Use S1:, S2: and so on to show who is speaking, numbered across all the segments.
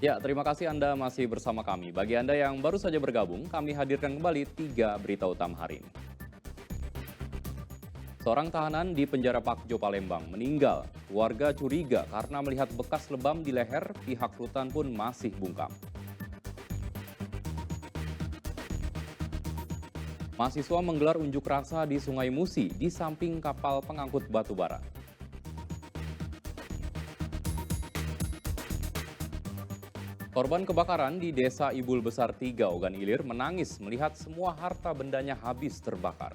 S1: Ya, terima kasih Anda masih bersama kami. Bagi Anda yang baru saja bergabung, kami hadirkan kembali 3 berita utama hari ini. Seorang tahanan di penjara Pakjo Palembang meninggal. Warga curiga karena melihat bekas lebam di leher, pihak rutan pun masih bungkam. Mahasiswa menggelar unjuk rasa di Sungai Musi di samping kapal pengangkut batu bara. Korban kebakaran di Desa Ibul Besar 3, Ogan Ilir menangis melihat semua harta bendanya habis terbakar.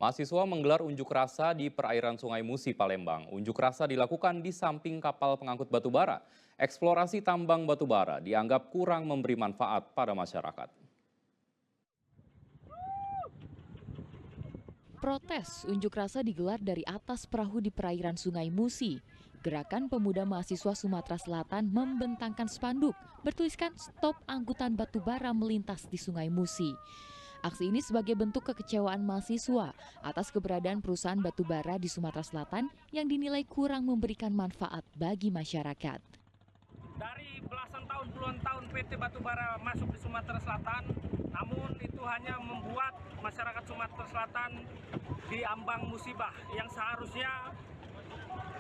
S1: Mahasiswa menggelar unjuk rasa di perairan Sungai Musi, Palembang. Unjuk rasa dilakukan di samping kapal pengangkut batu bara. Eksplorasi tambang batu bara dianggap kurang memberi manfaat pada masyarakat.
S2: Protes unjuk rasa digelar dari atas perahu di perairan Sungai Musi. Gerakan Pemuda Mahasiswa Sumatera Selatan membentangkan spanduk bertuliskan "Stop Angkutan Batu Bara Melintas di Sungai Musi". Aksi ini sebagai bentuk kekecewaan mahasiswa atas keberadaan perusahaan batu bara di Sumatera Selatan yang dinilai kurang memberikan manfaat bagi masyarakat.
S3: Dari belasan tahun, puluhan tahun PT Batubara masuk di Sumatera Selatan, namun itu hanya membuat masyarakat Sumatera Selatan diambang musibah yang seharusnya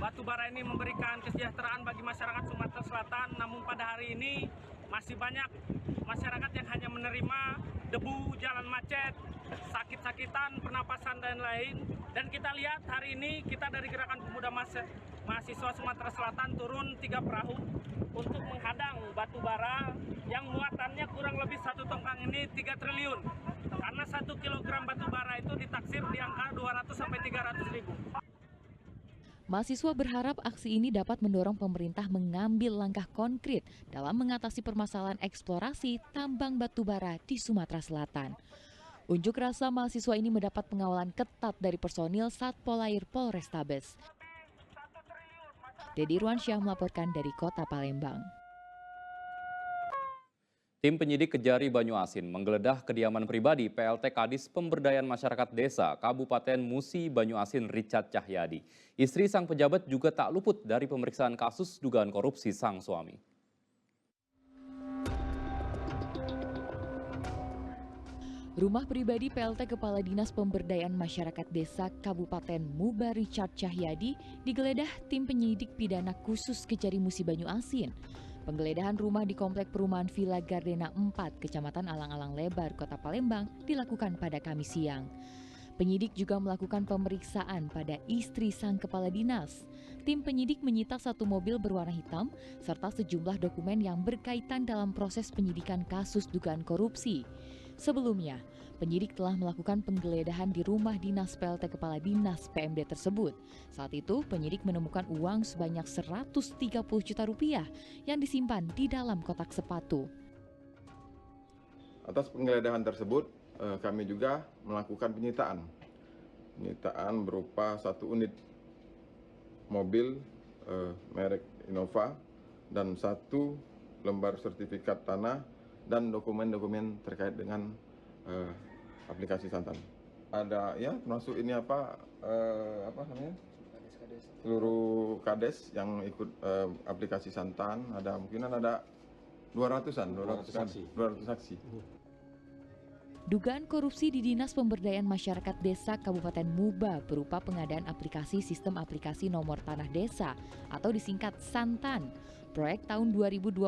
S3: batubara ini memberikan kesejahteraan bagi masyarakat Sumatera Selatan, namun pada hari ini masih banyak masyarakat yang hanya menerima debu, jalan macet, sakit-sakitan, pernapasan dan lain. Dan kita lihat hari ini kita dari Gerakan Pemuda Mahasiswa Sumatera Selatan turun 3 perahu untuk menghadang batu bara yang muatannya kurang lebih 1 tongkang ini 3 triliun. Karena 1 kilogram batu bara itu ditaksir di angka 200 sampai 300 ribu.
S2: Mahasiswa berharap aksi ini dapat mendorong pemerintah mengambil langkah konkret dalam mengatasi permasalahan eksplorasi tambang batu bara di Sumatera Selatan. Unjuk rasa mahasiswa ini mendapat pengawalan ketat dari personil Satpolair Polrestabes. Dedi Ruansyah melaporkan dari Kota Palembang.
S1: Tim penyidik Kejari Banyuasin menggeledah kediaman pribadi PLT Kadis Pemberdayaan Masyarakat Desa Kabupaten Musi Banyuasin Richard Cahyadi. Istri sang pejabat juga tak luput dari pemeriksaan kasus dugaan korupsi sang suami.
S2: Rumah pribadi PLT Kepala Dinas Pemberdayaan Masyarakat Desa Kabupaten Muba Richard Cahyadi digeledah tim penyidik pidana khusus Kejari Musi Banyuasin. Penggeledahan rumah di Komplek Perumahan Villa Gardena 4, Kecamatan Alang-Alang Lebar, Kota Palembang dilakukan pada Kamis siang. Penyidik juga melakukan pemeriksaan pada istri sang kepala dinas. Tim penyidik menyita 1 mobil berwarna hitam serta sejumlah dokumen yang berkaitan dalam proses penyidikan kasus dugaan korupsi. Sebelumnya, penyidik telah melakukan penggeledahan di rumah dinas PLT Kepala Dinas PMD tersebut. Saat itu, penyidik menemukan uang sebanyak 130 juta rupiah yang disimpan di dalam kotak sepatu.
S4: Atas penggeledahan tersebut, kami juga melakukan penyitaan. Penyitaan berupa 1 unit mobil merek Innova dan 1 lembar sertifikat tanah dan dokumen-dokumen terkait dengan aplikasi Santan. Ada ya termasuk ini apa namanya? Seluruh kades yang ikut aplikasi Santan, ada mungkinan ada 200 saksi.
S2: Dugaan korupsi di Dinas Pemberdayaan Masyarakat Desa Kabupaten Muba berupa pengadaan aplikasi sistem aplikasi nomor tanah desa atau disingkat Santan. Proyek tahun 2021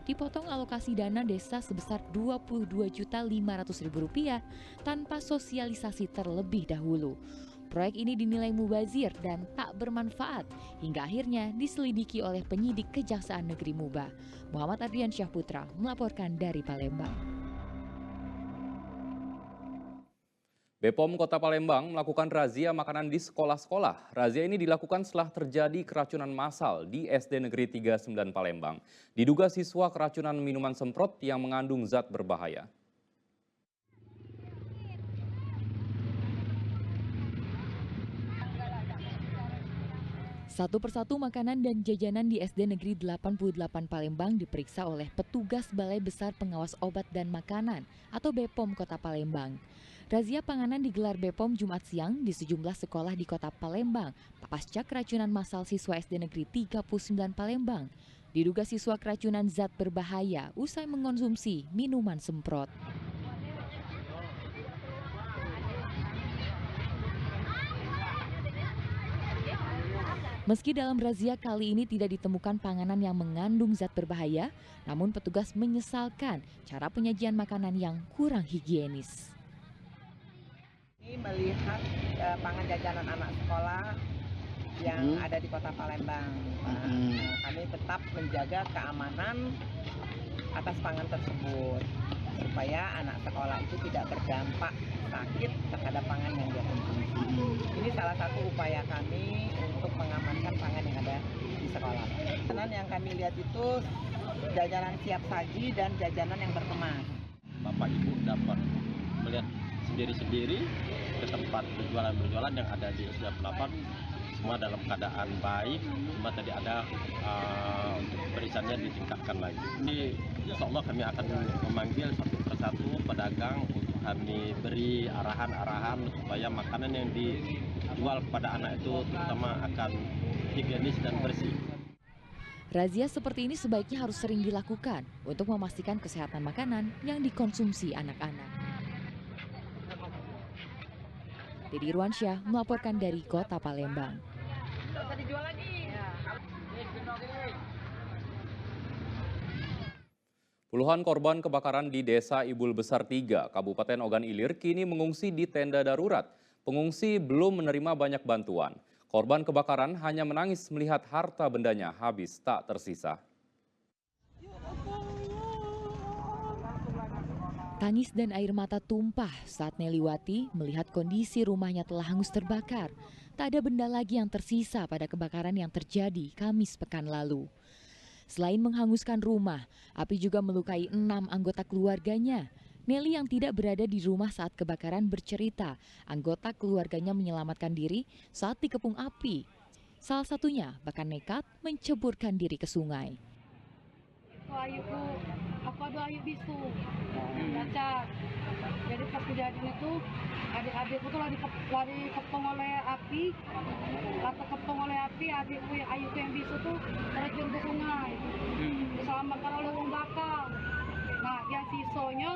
S2: dipotong alokasi dana desa sebesar Rp22.500.000 tanpa sosialisasi terlebih dahulu. Proyek ini dinilai mubazir dan tak bermanfaat hingga akhirnya diselidiki oleh penyidik Kejaksaan Negeri Muba. Muhammad Adrian Syahputra melaporkan dari Palembang.
S1: BPOM Kota Palembang melakukan razia makanan di sekolah-sekolah. Razia ini dilakukan setelah terjadi keracunan massal di SD Negeri 39 Palembang. Diduga siswa keracunan minuman semprot yang mengandung zat berbahaya.
S2: Satu persatu makanan dan jajanan di SD Negeri 88 Palembang diperiksa oleh petugas Balai Besar Pengawas Obat dan Makanan atau BPOM Kota Palembang. Razia panganan digelar BPOM Jumat siang di sejumlah sekolah di Kota Palembang pasca keracunan massal siswa SD Negeri 39 Palembang. Diduga siswa keracunan zat berbahaya usai mengonsumsi minuman semprot. Meski dalam razia kali ini tidak ditemukan panganan yang mengandung zat berbahaya, namun petugas menyesalkan cara penyajian makanan yang kurang higienis.
S5: Ini melihat pangan jajanan anak sekolah yang ada di Kota Palembang. Kami tetap menjaga keamanan atas pangan tersebut supaya anak sekolah itu tidak berdampak sakit terhadap pangan yang dia konsumsi. Ini salah satu upaya kami untuk mengamankan pangan yang ada di sekolah. Jajanan yang kami lihat itu jajanan siap saji dan jajanan yang berkemas.
S6: Bapak Ibu dapat melihat sendiri-sendiri ke tempat berjualan yang ada di SD88 semua dalam keadaan baik, cuma tadi ada untuk perisannya ditingkatkan lagi. Jadi insya Allah kami akan memanggil satu persatu pedagang untuk kami beri arahan-arahan supaya makanan yang dijual kepada anak itu terutama akan higienis dan bersih.
S2: Razia seperti ini sebaiknya harus sering dilakukan untuk memastikan kesehatan makanan yang dikonsumsi anak-anak. Dedi Irwansyah melaporkan dari Kota Palembang.
S1: Puluhan korban kebakaran di Desa Ibul Besar 3, Kabupaten Ogan Ilir kini mengungsi di tenda darurat. Pengungsi belum menerima banyak bantuan. Korban kebakaran hanya menangis melihat harta bendanya habis tak tersisa.
S2: Tangis dan air mata tumpah saat Neliwati melihat kondisi rumahnya telah hangus terbakar. Tak ada benda lagi yang tersisa pada kebakaran yang terjadi Kamis pekan lalu. Selain menghanguskan rumah, api juga melukai 6 anggota keluarganya. Nelly yang tidak berada di rumah saat kebakaran bercerita, anggota keluarganya menyelamatkan diri saat dikepung api. Salah satunya bahkan nekat menceburkan diri ke sungai.
S7: Aku ada ayu bisu, baca. Jadi pas kejadian itu adik-adikku tuh lari kepung oleh api, adikku yang ayuku yang bisu tuh terjun ke sungai, diselamatkan oleh orang bakal. Nah, yang sisanya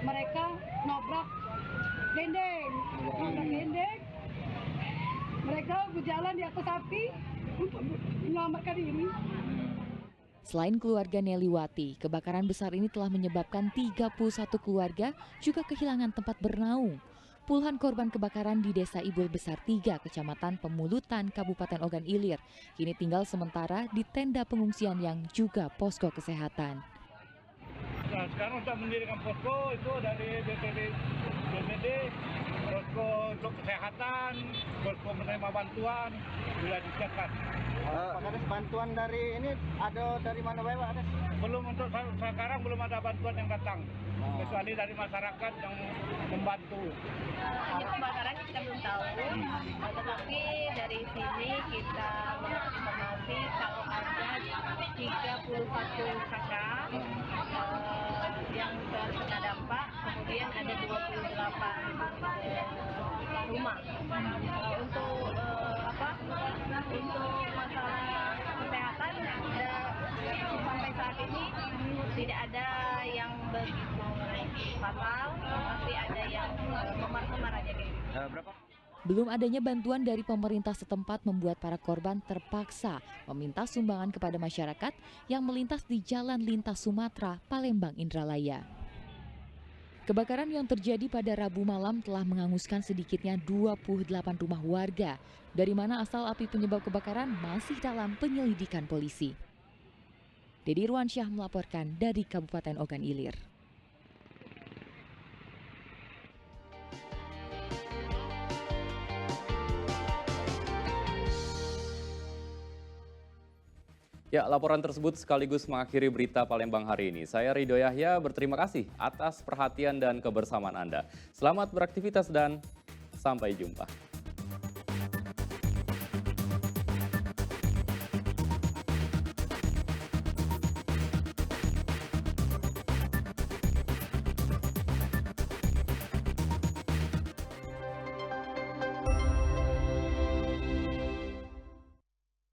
S7: mereka nobrak dendeng, mereka berjalan di atas api untuk menyelamatkan diri.
S2: Selain keluarga Neliwati, kebakaran besar ini telah menyebabkan 31 keluarga juga kehilangan tempat bernaung. Puluhan korban kebakaran di Desa Ibul Besar 3, Kecamatan Pemulutan, Kabupaten Ogan Ilir, kini tinggal sementara di tenda pengungsian yang juga posko kesehatan.
S3: Nah, sekarang untuk mendirikan posko itu dari BPD, posko untuk kesehatan, posko menerima bantuan, sudah disiapkan.
S5: Ada bantuan dari ini ada dari mana Pak?
S3: Belum, untuk sekarang belum ada bantuan yang datang, kecuali dari masyarakat yang membantu.
S8: Ini kebakaran kita belum tahu, tetapi dari sini kita mendapat informasi kalau ada 31 kakak yang terkena dampak, kemudian ada 28 rumah. Untuk masalah kesehatan sampai saat ini tidak ada yang fatal, tapi ada yang memar-memar aja gitu.
S2: Belum adanya bantuan dari pemerintah setempat membuat para korban terpaksa meminta sumbangan kepada masyarakat yang melintas di Jalan Lintas Sumatera, Palembang, Indralaya. Kebakaran yang terjadi pada Rabu malam telah menghanguskan sedikitnya 28 rumah warga. Dari mana asal api penyebab kebakaran masih dalam penyelidikan polisi. Dedi Irwansyah melaporkan dari Kabupaten Ogan Ilir.
S1: Ya, laporan tersebut sekaligus mengakhiri berita Palembang hari ini. Saya Ridho Yahya berterima kasih atas perhatian dan kebersamaan Anda. Selamat beraktivitas dan sampai jumpa.